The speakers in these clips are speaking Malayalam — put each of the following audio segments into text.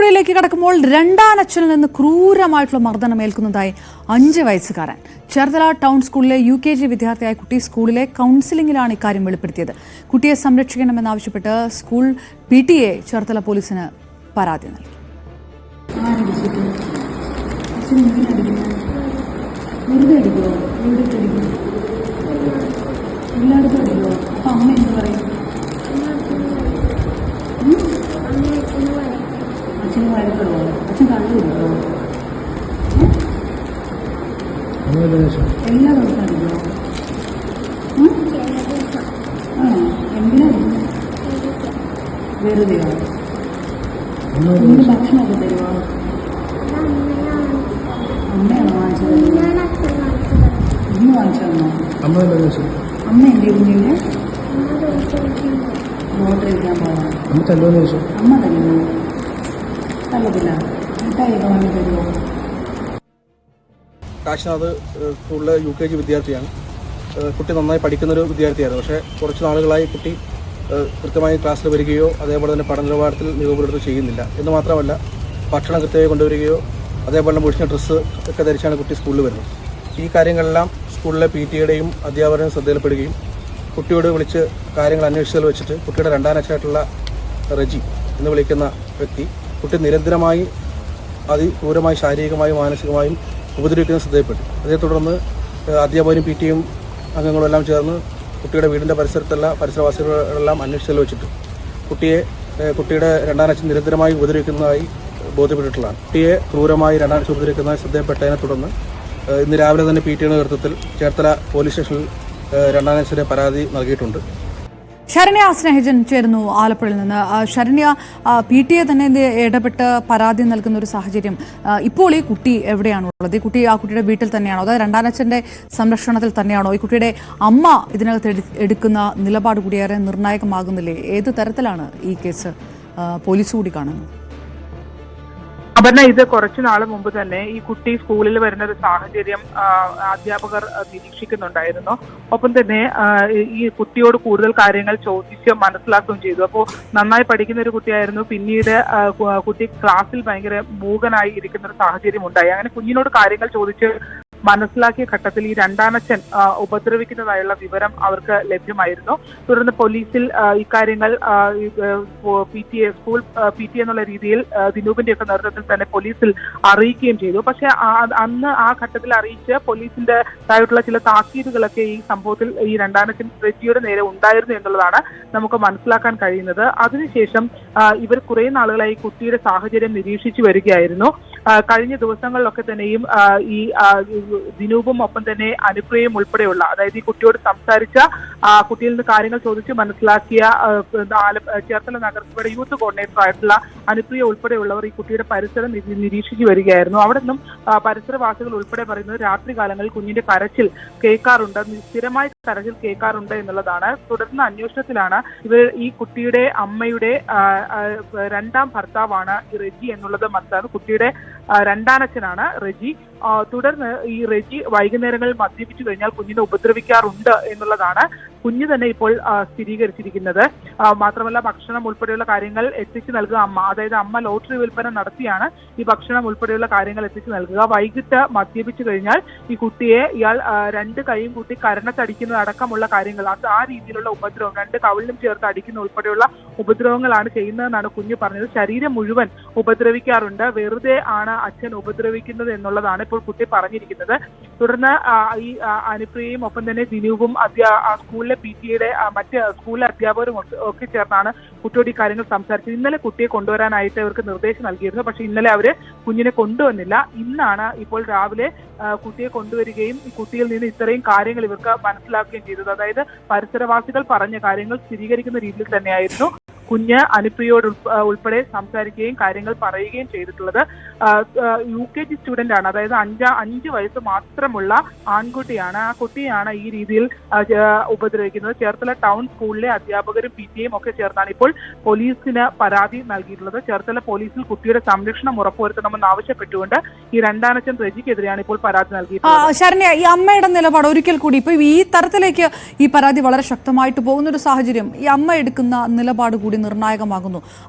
സ്റ്റോറിയിലേക്ക് കടക്കുമ്പോൾ രണ്ടാനച്ഛനിൽ നിന്ന് ക്രൂരമായിട്ടുള്ള മർദ്ദനമേൽക്കുന്നതായി 5 വയസ്സുകാരൻ. ചേർത്തല ടൗൺ സ്കൂളിലെ UKG വിദ്യാർത്ഥിയായ കുട്ടി സ്കൂളിലെ കൗൺസിലിംഗിലാണ് ഇക്കാര്യം വെളിപ്പെടുത്തിയത്. കുട്ടിയെ സംരക്ഷിക്കണമെന്നാവശ്യപ്പെട്ട് സ്കൂൾ PTA ചേർത്തല പോലീസിന് പരാതി നൽകി. എല്ലാ ദിവസവും അടിക്കോ? എന്തിനാ വെറുതെയോ? ഭക്ഷണമൊക്കെ തരുമോ? അമ്മയാണോ വാങ്ങിച്ചത്? ഇന്ന് വാങ്ങിച്ചോ? അമ്മ എന്റെ കുഞ്ഞിന്റെ മോട്ടർ ഇരിക്കാൻ പോകാം. അമ്മ തരുമോ? തല്ലത്തില്ല. മിഠായിയൊക്കെ വാങ്ങി തരുമോ? കാശിനാഥ് സ്കൂളിലെ UKG വിദ്യാർത്ഥിയാണ്. കുട്ടി നന്നായി പഠിക്കുന്നൊരു വിദ്യാർത്ഥിയായിരുന്നു. പക്ഷേ കുറച്ച് നാളുകളായി കുട്ടി കൃത്യമായി ക്ലാസ്സിൽ വരികയോ അതേപോലെ തന്നെ പഠന നിലവാരത്തിൽ മികവ് ചെയ്യുന്നില്ല. എന്ന് മാത്രമല്ല ഭക്ഷണം കൃത്യമായി കൊണ്ടുവരികയോ അതേപോലെ മുഷിഞ്ഞ ഡ്രസ്സ് ഒക്കെ ധരിച്ചാണ് കുട്ടി സ്കൂളിൽ വരുന്നത്. ഈ കാര്യങ്ങളെല്ലാം സ്കൂളിലെ PTA അധ്യാപകരും ശ്രദ്ധയിൽപ്പെടുകയും കുട്ടിയോട് വിളിച്ച് കാര്യങ്ങൾ അന്വേഷിച്ചതിൽ വെച്ചിട്ട് കുട്ടിയുടെ രണ്ടാനച്ഛനായിട്ടുള്ള റെജി എന്ന് വിളിക്കുന്ന വ്യക്തി കുട്ടി നിരന്തരമായി അതിക്രൂരമായി ശാരീരികമായും മാനസികമായും ഉപദ്രവിക്കുന്ന ശ്രദ്ധയിൽപ്പെട്ടു. അതേ തുടർന്ന് അധ്യാപകരും PTA അംഗങ്ങളും എല്ലാം ചേർന്ന് കുട്ടിയുടെ വീടിൻ്റെ പരിസരത്തുള്ള പരിസരവാസികളെല്ലാം അന്വേഷിച്ചതിൽ വെച്ചിട്ട് കുട്ടിയുടെ രണ്ടാനച്ഛൻ നിരന്തരമായി ഉപദ്രവിക്കുന്നതായി ബോധ്യപ്പെട്ടിട്ടുള്ളതാണ്. കുട്ടിയെ ക്രൂരമായി രണ്ടാനച്ഛൻ ഉപദ്രവിക്കുന്നതായി ശ്രദ്ധയിൽപ്പെട്ടതിനെ തുടർന്ന് ഇന്ന് രാവിലെ തന്നെ PTA നേതൃത്വത്തിൽ ചേർത്തല പോലീസ് സ്റ്റേഷനിൽ രണ്ടാനച്ഛന് പരാതി നൽകിയിട്ടുണ്ട്. ശരണ്യ സ്നേഹജൻ ചേരുന്നു ആലപ്പുഴയിൽ നിന്ന്. ശരണ്യ, PTA തന്നെ ഇടപെട്ട് പരാതി നൽകുന്ന ഒരു സാഹചര്യം. ഇപ്പോൾ ഈ കുട്ടി എവിടെയാണുള്ളത്? ഈ കുട്ടി ആ കുട്ടിയുടെ വീട്ടിൽ തന്നെയാണോ? അതായത് രണ്ടാനച്ഛന്റെ സംരക്ഷണത്തിൽ തന്നെയാണോ? ഈ കുട്ടിയുടെ അമ്മ ഇതിനകത്ത് എടുക്കുന്ന നിലപാട് കൂടി ഏറെ നിർണായകമാകുന്നില്ലേ? ഏത് തരത്തിലാണ് ഈ കേസ് പോലീസ് കൂടി കാണുന്നത്? അപർണ, ഇത് കുറച്ചു നാൾ മുമ്പ് തന്നെ ഈ കുട്ടി സ്കൂളിൽ വരുന്ന ഒരു സാഹചര്യം അധ്യാപകർ നിരീക്ഷിക്കുന്നുണ്ടായിരുന്നു. ഒപ്പം തന്നെ ഈ കുട്ടിയോട് കൂടുതൽ കാര്യങ്ങൾ ചോദിച്ച് മനസ്സിലാക്കുകയും ചെയ്തു. അപ്പോൾ നന്നായി പഠിക്കുന്ന ഒരു കുട്ടിയായിരുന്നു. പിന്നീട് കുട്ടി ക്ലാസ്സിൽ ഭയങ്കര മൂകനായി ഇരിക്കുന്ന ഒരു സാഹചര്യം ഉണ്ടായി. അങ്ങനെ കുഞ്ഞിനോട് കാര്യങ്ങൾ ചോദിച്ച് മനസ്സിലാക്കിയ ഘട്ടത്തിൽ ഈ രണ്ടാനച്ഛൻ ഉപദ്രവിക്കുന്നതായുള്ള വിവരം അവർക്ക് ലഭ്യമായിരുന്നു. തുടർന്ന് പോലീസിൽ ഇക്കാര്യങ്ങൾ സ്കൂൾ PTA എന്നുള്ള രീതിയിൽ ദിനൂപിന്റെ ഒക്കെ നേതൃത്വത്തിൽ തന്നെ പോലീസിൽ അറിയിക്കുകയും ചെയ്തു. പക്ഷെ അന്ന് ആ ഘട്ടത്തിൽ അറിയിച്ച് പോലീസിന്റേതായിട്ടുള്ള ചില താക്കീതുകളൊക്കെ ഈ സംഭവത്തിൽ ഈ രണ്ടാനച്ഛൻ റെജിയുടെ നേരെ ഉണ്ടായിരുന്നു എന്നുള്ളതാണ് നമുക്ക് മനസ്സിലാക്കാൻ കഴിയുന്നത്. അതിനുശേഷം ഇവർ കുറെ നാളുകളായി കുട്ടിയുടെ സാഹചര്യം നിരീക്ഷിച്ചു വരികയായിരുന്നു. കഴിഞ്ഞ ദിവസങ്ങളിലൊക്കെ തന്നെയും ഈ ദിനൂപും ഒപ്പം തന്നെ അനുപ്രിയയും ഉൾപ്പെടെയുള്ള, അതായത് ഈ കുട്ടിയോട് സംസാരിച്ച കുട്ടിയിൽ നിന്ന് കാര്യങ്ങൾ ചോദിച്ച് മനസ്സിലാക്കിയ ചേർത്തല നഗരസഭയുടെ യൂത്ത് കോർഡിനേറ്റർ ആയിട്ടുള്ള അനുപ്രിയ ഉൾപ്പെടെയുള്ളവർ ഈ കുട്ടിയുടെ പരിസരം നിരീക്ഷിച്ചു വരികയായിരുന്നു. അവിടെ നിന്നും പരിസരവാസികൾ ഉൾപ്പെടെ പറയുന്നത് രാത്രി കാലങ്ങളിൽ കുഞ്ഞിന്റെ കരച്ചിൽ കേൾക്കാറുണ്ട്, സ്ഥിരമായി കരച്ചിൽ കേൾക്കാറുണ്ട് എന്നുള്ളതാണ്. തുടർന്ന് അന്വേഷണത്തിലാണ് ഇവർ ഈ കുട്ടിയുടെ അമ്മയുടെ രണ്ടാം ഭർത്താവാണ് റെജി എന്നുള്ളത് മനസ്സിലാകുന്നത്. കുട്ടിയുടെ രണ്ടാനച്ഛനാണ് റെജി. തുടർന്ന് ഈ റെജി വൈകുന്നേരങ്ങളിൽ മദ്യപിച്ചു കഴിഞ്ഞാൽ കുഞ്ഞിനെ ഉപദ്രവിക്കാറുണ്ട് എന്നുള്ളതാണ് കുഞ്ഞ് തന്നെ ഇപ്പോൾ സ്ഥിരീകരിച്ചിരിക്കുന്നത്. മാത്രമല്ല ഭക്ഷണം ഉൾപ്പെടെയുള്ള കാര്യങ്ങൾ എത്തിച്ചു നൽകുക അമ്മ, അതായത് അമ്മ ലോട്ടറി വിൽപ്പന നടത്തിയാണ് ഈ ഭക്ഷണം ഉൾപ്പെടെയുള്ള കാര്യങ്ങൾ എത്തിച്ചു നൽകുക. വൈകിട്ട് മദ്യപിച്ചു കഴിഞ്ഞാൽ ഈ കുട്ടിയെ ഇയാൾ 2 കൈയും കൂട്ടി കരണത്തടിക്കുന്നത് അടക്കമുള്ള കാര്യങ്ങൾ, ആ രീതിയിലുള്ള ഉപദ്രവം, 2 കവിളിലും ചേർത്ത് അടിക്കുന്ന ഉൾപ്പെടെയുള്ള ഉപദ്രവങ്ങളാണ് ചെയ്യുന്നതെന്നാണ് കുഞ്ഞ് പറഞ്ഞത്. ശരീരം മുഴുവൻ ഉപദ്രവിക്കാറുണ്ട്, വെറുതെ ആണ് അച്ഛൻ ഉപദ്രവിക്കുന്നത് എന്നുള്ളതാണ് ഇപ്പോൾ കുട്ടി പറഞ്ഞിരിക്കുന്നത്. തുടർന്ന് ഈ അനുപ്രിയയും ഒപ്പം തന്നെ ദിനൂപും സ്കൂളിലെ PTA മറ്റ് സ്കൂളിലെ അധ്യാപകരും ഒക്കെ ചേർന്നാണ് കുട്ടിയോട് ഈ കാര്യങ്ങൾ സംസാരിച്ചത്. ഇന്നലെ കുട്ടിയെ കൊണ്ടുവരാനായിട്ട് ഇവർക്ക് നിർദ്ദേശം നൽകിയിരുന്നു. പക്ഷെ ഇന്നലെ അവര് കുഞ്ഞിനെ കൊണ്ടുവന്നില്ല. ഇന്നാണ് ഇപ്പോൾ രാവിലെ കുട്ടിയെ കൊണ്ടുവരികയും ഈ കുട്ടിയിൽ നിന്ന് ഇത്രയും കാര്യങ്ങൾ ഇവർക്ക് മനസ്സിലാക്കുകയും ചെയ്തത്. അതായത് പരിസരവാസികൾ പറഞ്ഞ കാര്യങ്ങൾ സ്ഥിരീകരിക്കുന്ന രീതിയിൽ തന്നെയായിരുന്നു കുഞ്ഞ് അനുപ്രിയോട് ഉൾപ്പെടെ സംസാരിക്കുകയും കാര്യങ്ങൾ പറയുകയും ചെയ്തിട്ടുള്ളത്. UKG സ്റ്റുഡന്റ് ആണ്, അതായത് 5 വയസ്സ് മാത്രമുള്ള ആൺകുട്ടിയാണ്. ആ കുട്ടിയാണ് ഈ രീതിയിൽ ഉപദ്രവിക്കുന്നത്. ചേർത്തല ടൗൺ സ്കൂളിലെ അധ്യാപകരും PTA ഒക്കെ ചേർന്നാണ് ഇപ്പോൾ പോലീസിന് പരാതി നൽകിയിട്ടുള്ളത്. ചേർത്തല പോലീസിൽ കുട്ടിയുടെ സംരക്ഷണം ഉറപ്പുവരുത്തണമെന്ന് ആവശ്യപ്പെട്ടുകൊണ്ട് ഈ രണ്ടാനച്ഛൻ റെജിക്കെതിരെയാണ് ഇപ്പോൾ പരാതി നൽകിയിട്ടുള്ളത്. ശരണ്യ, ഈ അമ്മയുടെ നിലപാട് ഒരിക്കൽ കൂടി ഇപ്പൊ ഈ തരത്തിലേക്ക് ഈ പരാതി വളരെ ശക്തമായിട്ട് പോകുന്ന ഒരു സാഹചര്യം, ഈ അമ്മ എടുക്കുന്ന നിലപാട് കൂടി നിർണായകമാകുന്നു.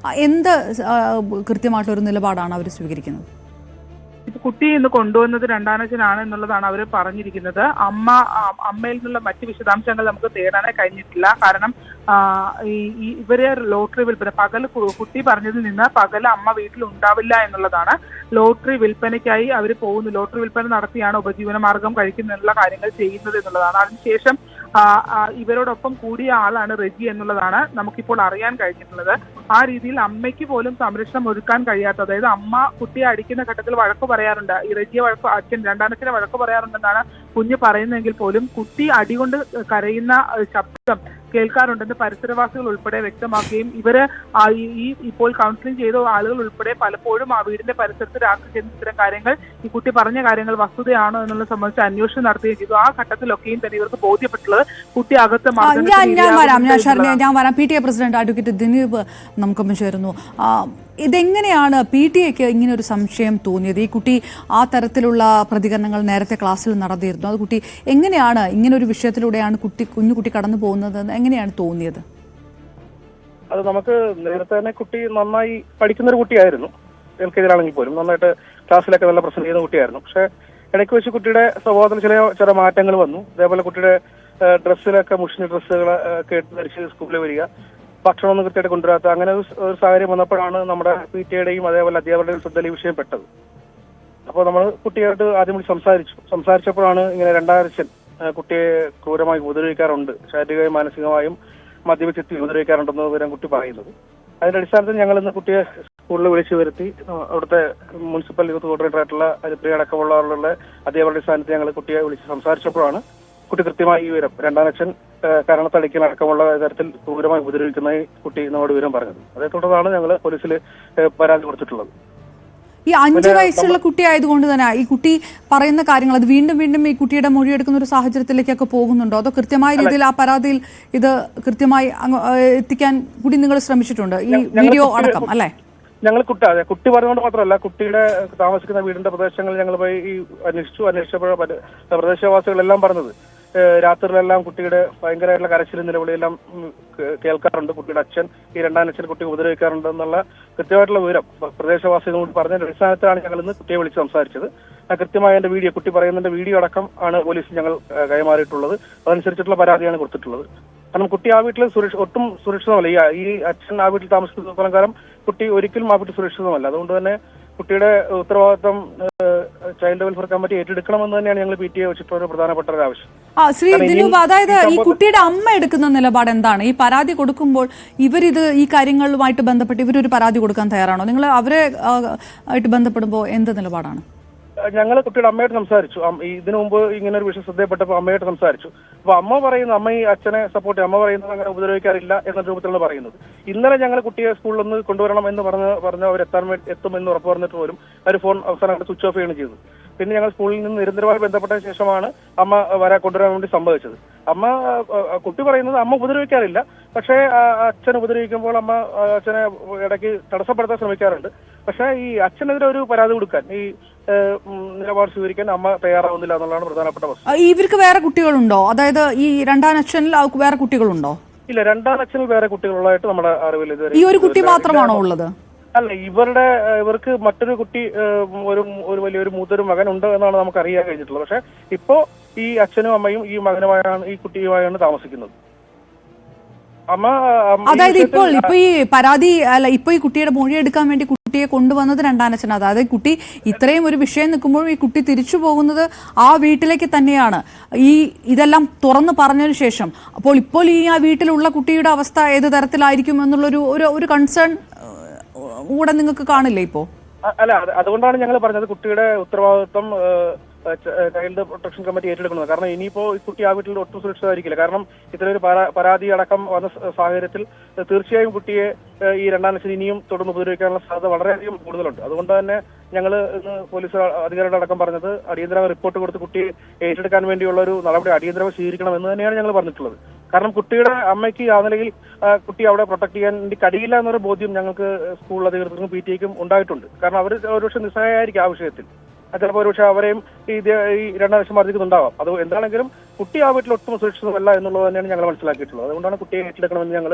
എന്ത് കൃത്യമായിട്ടൊരു നിലപാടാണ് അവർ സ്വീകരിക്കുന്നത്? കുട്ടി ഇന്ന് കൊണ്ടുവന്നത് രണ്ടാനച്ഛനാണ് എന്നുള്ളതാണ് അവർ പറഞ്ഞിരിക്കുന്നത്. അമ്മയിൽ നിന്നുള്ള മറ്റ് വിശദാംശങ്ങൾ നമുക്ക് തേടാനേ കഴിഞ്ഞിട്ടില്ല. കാരണം ഇവരെ ലോട്ടറി വിൽപ്പന കുട്ടി പറഞ്ഞതിൽ നിന്ന് പകൽ അമ്മ വീട്ടിൽ ഉണ്ടാവില്ല എന്നുള്ളതാണ്. ലോട്ടറി വിൽപ്പനയ്ക്കായി അവർ പോകുന്നു. ലോട്ടറി വിൽപ്പന നടത്തിയാണ് ഉപജീവന മാർഗം കഴിക്കുന്നതിനുള്ള കാര്യങ്ങൾ ചെയ്യുന്നത് എന്നുള്ളതാണ്. അതിനുശേഷം ഇവരോടൊപ്പം കൂടിയ ആളാണ് റെജി എന്നുള്ളതാണ് നമുക്കിപ്പോൾ അറിയാൻ കഴിഞ്ഞിട്ടുള്ളത്. ആ രീതിയിൽ അമ്മയ്ക്ക് പോലും സംരക്ഷണം ഒരുക്കാൻ കഴിയാത്ത, അതായത് അമ്മ കുട്ടിയെ അടിക്കുന്ന ഘട്ടത്തിൽ വഴക്ക് പറയാറുണ്ട്. ഈ റെജിയെ രണ്ടാനച്ഛനെ വഴക്ക് പറയാറുണ്ടെന്നാണ് കുഞ്ഞ് പറയുന്നതെങ്കിൽ പോലും കുട്ടി അടികൊണ്ട് കരയുന്ന ശബ്ദം കേൾക്കാറുണ്ടെന്ന് പരിസരവാസികൾ ഉൾപ്പെടെ വ്യക്തമാക്കുകയും ഇവര് ഇപ്പോൾ കൗൺസിലിംഗ് ചെയ്ത ആളുകൾ ഉൾപ്പെടെ പലപ്പോഴും ആ വീടിന്റെ പരിസരത്ത് രാത്രി ചെന്ന് ഇത്തരം കാര്യങ്ങൾ, ഈ കുട്ടി പറഞ്ഞ കാര്യങ്ങൾ വസ്തുതയാണോ എന്നുള്ള സംബന്ധിച്ച് അന്വേഷണം നടത്തുകയും ചെയ്തു. ആ ഘട്ടത്തിലൊക്കെയും തന്നെ ഇവർക്ക് ബോധ്യപ്പെട്ടുള്ളത് കുട്ടി അകത്ത് ഞാൻ വരാം. PTA പ്രസിഡന്റ് അഡ്വക്കേറ്റ് ദിനീപ് നമുക്കൊപ്പം ചേരുന്നു. ഇതെങ്ങനെയാണ് PTA ഇങ്ങനെ ഒരു സംശയം തോന്നിയത്? ഈ കുട്ടി ആ തരത്തിലുള്ള പ്രതികരണങ്ങൾ നേരത്തെ ക്ലാസ്സിൽ നടന്നിരുന്നു. അത് കുട്ടി എങ്ങനെയാണ് ഇങ്ങനെ ഒരു വിഷയത്തിലൂടെയാണ് കുഞ്ഞുകുട്ടി കടന്നു പോകുന്നത് എങ്ങനെയാണ് തോന്നിയത്? അത് നമുക്ക് നേരത്തെ തന്നെ കുട്ടി നന്നായി പഠിക്കുന്ന ഒരു കുട്ടിയായിരുന്നു. LKG പോലും നന്നായിട്ട് ക്ലാസ്സിലൊക്കെ നല്ല പ്രസന്റ് ചെയ്യുന്ന കുട്ടിയായിരുന്നു. പക്ഷെ ഇടയ്ക്ക് വെച്ച് കുട്ടിയുടെ സ്വഭാവത്തിൽ ചില മാറ്റങ്ങൾ വന്നു. അതേപോലെ കുട്ടിയുടെ ഡ്രസ്സിലൊക്കെ മുഷിഞ്ഞ ഡ്രസ്സുകൾ ഒക്കെ ധരിച്ച് സ്കൂളിൽ വരിക, ഭക്ഷണമൊന്നും കൃത്യമായിട്ട് കൊണ്ടുവരാത്ത അങ്ങനെ ഒരു സാഹചര്യം വന്നപ്പോഴാണ് നമ്മുടെ PTA-യുടെയും അതേപോലെ അധ്യാപകരുടെയും ശ്രദ്ധയിൽ ഈ വിഷയം പെട്ടത്. അപ്പോൾ നമ്മൾ കുട്ടിയായിട്ട് ആദ്യം വിളിച്ച് സംസാരിച്ചപ്പോഴാണ് ഇങ്ങനെ രണ്ടാനച്ഛൻ കുട്ടിയെ ക്രൂരമായി ഉപദ്രവിക്കാറുണ്ട്, ശാരീരികമായും മാനസികമായും മദ്യപിച്ചെത്തി ഉപദ്രവിക്കാറുണ്ടെന്ന് വിവരം കുട്ടി പറയുന്നത്. അതിന്റെ അടിസ്ഥാനത്തിൽ ഞങ്ങൾ ഇന്ന് കുട്ടിയെ സ്കൂളിൽ വിളിച്ചു വരുത്തി അവിടുത്തെ മുനിസിപ്പൽ യൂത്ത് കോർഡിനേറ്റർ ആയിട്ടുള്ള ഹരിപ്രിയ അടക്കമുള്ള ആളുകളുടെ അധ്യാപകരുടെ സ്ഥാനത്ത് ഞങ്ങൾ കുട്ടിയെ വിളിച്ച് സംസാരിച്ചപ്പോഴാണ് കുട്ടി കൃത്യമായി ഈ വിവരം രണ്ടാനച്ഛൻ കാരണത്തടിക്കൽ അടക്കമുള്ള തരത്തിൽ ക്രൂരമായി ഉപദ്രവിക്കുന്നതായി കുട്ടി നമ്മോട് വിവരം പറഞ്ഞത്. അതേ തുടർന്നാണ് ഞങ്ങൾ പോലീസിൽ പരാതി കൊടുത്തിട്ടുള്ളത്. ഈ 5 വയസ്സുള്ള കുട്ടി ആയതുകൊണ്ട് തന്നെ ഈ കുട്ടി പറയുന്ന കാര്യങ്ങൾ അത് വീണ്ടും വീണ്ടും ഈ കുട്ടിയുടെ മൊഴിയെടുക്കുന്ന ഒരു സാഹചര്യത്തിലേക്കൊക്കെ പോകുന്നുണ്ടോ? അതോ കൃത്യമായ രീതിയിൽ ആ പരാതിയിൽ ഇത് കൃത്യമായി എത്തിക്കാൻ കൂടി നിങ്ങൾ ശ്രമിച്ചിട്ടുണ്ട് ഈ വീഡിയോ അടക്കം, അല്ലേ? ഞങ്ങൾ കുട്ടി പറഞ്ഞുകൊണ്ട് മാത്രമല്ല, കുട്ടിയുടെ താമസിക്കുന്ന വീടിന്റെ പ്രദേശങ്ങളിൽ ഞങ്ങൾ പോയി അന്വേഷിച്ചപ്പോൾ പ്രദേശവാസികളെല്ലാം പറഞ്ഞത് രാത്രിയിലെല്ലാം കുട്ടിയുടെ ഭയങ്കരമായിട്ടുള്ള കരച്ചിലും നിലവിളിയെല്ലാം കേൾക്കാറുണ്ട്. കുട്ടിയുടെ അച്ഛൻ ഈ രണ്ടാനച്ഛൻ കുട്ടി ഉപദ്രവിക്കാറുണ്ട് എന്നുള്ള കൃത്യമായിട്ടുള്ള വിവരം പ്രദേശവാസികളോട് പറഞ്ഞതിന്റെ അടിസ്ഥാനത്തിലാണ് ഞങ്ങൾ ഇന്ന് കുട്ടിയെ വിളിച്ച് സംസാരിച്ചത്. കൃത്യമായ എന്റെ വീഡിയോ, കുട്ടി പറയുന്നതിന്റെ വീഡിയോ അടക്കം ആണ് പോലീസിൽ ഞങ്ങൾ കൈമാറിയിട്ടുള്ളത്. അതനുസരിച്ചിട്ടുള്ള പരാതിയാണ് കൊടുത്തിട്ടുള്ളത്. കാരണം കുട്ടി ആ വീട്ടിൽ ഒട്ടും സുരക്ഷിതമല്ല. ഈ അച്ഛൻ ആ വീട്ടിൽ താമസിക്കുന്ന കാലം കുട്ടി ഒരിക്കലും ആ വീട്ടിൽ സുരക്ഷിതമല്ല. അതുകൊണ്ട് തന്നെ കുട്ടിയുടെ ഉത്തരവാദിത്വം ചൈൽഡ് വെൽഫെയർ കമ്മിറ്റി ഏറ്റെടുക്കണമെന്ന് തന്നെയാണ് ഞങ്ങൾ PTA വെച്ചിട്ടുള്ള ഒരു പ്രധാനപ്പെട്ട ഒരു ആവശ്യം. ശ്രീ ദിനൂപ്, അതായത് ഈ കുട്ടിയുടെ അമ്മ എടുക്കുന്ന നിലപാട് എന്താണ്? ഈ പരാതി കൊടുക്കുമ്പോൾ ഈ കാര്യങ്ങളുമായിട്ട് ബന്ധപ്പെട്ട് ഇവരൊരു പരാതി കൊടുക്കാൻ തയ്യാറാണോ? നിങ്ങൾ അവരെ ആയിട്ട് ബന്ധപ്പെടുമ്പോൾ എന്ത് നിലപാടാണ്? ഞങ്ങൾ കുട്ടിയുടെ അമ്മയായിട്ട് സംസാരിച്ചു. ഇതിനു മുമ്പ് ഇങ്ങനെ ഒരു വിഷയം ശ്രദ്ധയപ്പെട്ടപ്പോൾ അമ്മയായിട്ട് സംസാരിച്ചു. അപ്പൊ അമ്മ പറയുന്നത്, അമ്മ ഈ അച്ഛനെ സപ്പോർട്ട് ചെയ്യും, അമ്മ പറയുന്നത് അങ്ങനെ ഉപദ്രവിക്കാറില്ല എന്ന രൂപത്തിലാണ് പറയുന്നത്. ഇന്നലെ ഞങ്ങൾ കുട്ടിയെ സ്കൂളിൽ ഒന്ന് കൊണ്ടുവരണം എന്ന് പറഞ്ഞ് അവർ എത്തുമെന്ന് ഉറപ്പ് പറഞ്ഞിട്ട് പോലും അവർ ഫോൺ അവസാനമായിട്ട് സ്വിച്ച് ഓഫ് ചെയ്യുകയാണ് ചെയ്തത്. പിന്നെ ഞങ്ങൾ സ്കൂളിൽ നിന്ന് നിരന്തരമായി ബന്ധപ്പെട്ട ശേഷമാണ് അമ്മ കൊണ്ടുവരാൻ വേണ്ടി സംഭവിച്ചത്. കുട്ടി പറയുന്നത് അമ്മ ഉപദ്രവിക്കാറില്ല, പക്ഷേ അച്ഛൻ ഉപദ്രവിക്കുമ്പോൾ അമ്മ അച്ഛനെ ഇടയ്ക്ക് തടസ്സപ്പെടുത്താൻ ശ്രമിക്കാറുണ്ട്. പക്ഷേ ഈ അച്ഛനെതിരെ ഒരു പരാതി കൊടുക്കാൻ, ഈ നിലപാട് സ്വീകരിക്കാൻ അമ്മ തയ്യാറാവുന്നില്ല എന്നുള്ളതാണ് പ്രധാനപ്പെട്ട പ്രശ്നം. ഇവർക്ക് വേറെ കുട്ടികളുണ്ടോ? അതായത് ഈ രണ്ടാനച്ഛനിൽ വേറെ കുട്ടികളുണ്ടോ? ഇല്ല, രണ്ടാനച്ഛനിൽ വേറെ കുട്ടികളുള്ളതായിട്ട് നമ്മുടെ അറിവിൽ ഇതുവരെ. ഈ ഒരു കുട്ടി മാത്രമാണോ ഉള്ളത്? അല്ല, ഇവർക്ക് മറ്റൊരു കുട്ടി, ഒരു വലിയൊരു മൂത്തൊരു മകൻ ഉണ്ട് എന്നാണ് നമുക്ക് അറിയാൻ കഴിഞ്ഞിട്ടുള്ളത്. പക്ഷെ ഇപ്പോ ഈ അച്ഛനും അമ്മയും ഈ മകനുമായാണ്, ഈ കുട്ടിയുമായാണ് താമസിക്കുന്നത്. അതായത് ഇപ്പൊ ഈ പരാതി ഇപ്പൊ ഈ കുട്ടിയുടെ മൊഴിയെടുക്കാൻ വേണ്ടി കുട്ടിയെ കൊണ്ടുവന്നത് രണ്ടാനച്ഛനാണ്. അതായത് കുട്ടി ഇത്രയും ഒരു വിഷയം നിൽക്കുമ്പോഴും ഈ കുട്ടി തിരിച്ചു പോകുന്നത് ആ വീട്ടിലേക്ക് തന്നെയാണ്, ഇതെല്ലാം തുറന്നു പറഞ്ഞതിന് ശേഷം. ഇപ്പോൾ ഈ ആ വീട്ടിലുള്ള കുട്ടിയുടെ അവസ്ഥ ഏത് തരത്തിലായിരിക്കും എന്നുള്ളൊരു ഒരു കൺസേൺ കൂടെ നിങ്ങൾക്ക് കാണില്ലേ ഇപ്പോ? അല്ല, അതുകൊണ്ടാണ് ഞങ്ങൾ പറഞ്ഞത് കുട്ടിയുടെ ഉത്തരവാദിത്വം ചൈൽഡ് പ്രൊട്ടക്ഷൻ കമ്മിറ്റി ഏറ്റെടുക്കുന്നത്. കാരണം ഇനിയിപ്പോ ഈ കുട്ടി ആ വീട്ടിൽ ഒട്ടും സുരക്ഷിതമായിരിക്കില്ല. കാരണം ഇത്തരൊരു പരാതി അടക്കം വന്ന സാഹചര്യത്തിൽ തീർച്ചയായും കുട്ടിയെ ഈ രണ്ടാനച്ഛൻ ഇനിയും തുടർന്ന് ഉപദ്രവിക്കാനുള്ള സാധ്യത വളരെയധികം കൂടുതലുണ്ട്. അതുകൊണ്ട് തന്നെ ഞങ്ങൾ ഇന്ന് പോലീസ് അധികാരികളുടെ അടക്കം പറഞ്ഞത് അടിയന്തര റിപ്പോർട്ട് കൊടുത്ത് കുട്ടിയെ ഏറ്റെടുക്കാൻ വേണ്ടിയുള്ള ഒരു നടപടി അടിയന്തരമായി സ്വീകരിക്കണം എന്ന് തന്നെയാണ് ഞങ്ങൾ പറഞ്ഞിട്ടുള്ളത്. കാരണം കുട്ടിയുടെ അമ്മയ്ക്ക് ആ നിലയിൽ കുട്ടി അവിടെ പ്രൊട്ടക്ട് ചെയ്യാൻ വേണ്ടി കഴിയില്ല എന്നൊരു ബോധ്യം ഞങ്ങൾക്ക് സ്കൂൾ അധികൃതർക്കും PTA-ക്കും ഉണ്ടായിട്ടുണ്ട്. കാരണം അവർ ഒരുപക്ഷെ നിസ്സഹായമായിരിക്കും ആ വിഷയത്തിൽ. ചിലപ്പോൾ ഒരുപക്ഷെ അവരെയും ഈ രണ്ടാനച്ഛൻ ബാധിക്കുന്നുണ്ടാവാം. അത് എന്താണെങ്കിലും കുട്ടി ആ വീട്ടിൽ ഒട്ടും സുരക്ഷിതമല്ല എന്നുള്ളത് തന്നെയാണ് ഞങ്ങൾ മനസ്സിലാക്കിയിട്ടുള്ളത്. അതുകൊണ്ടാണ് കുട്ടിയെ ഏറ്റെടുക്കണമെന്ന് ഞങ്ങൾ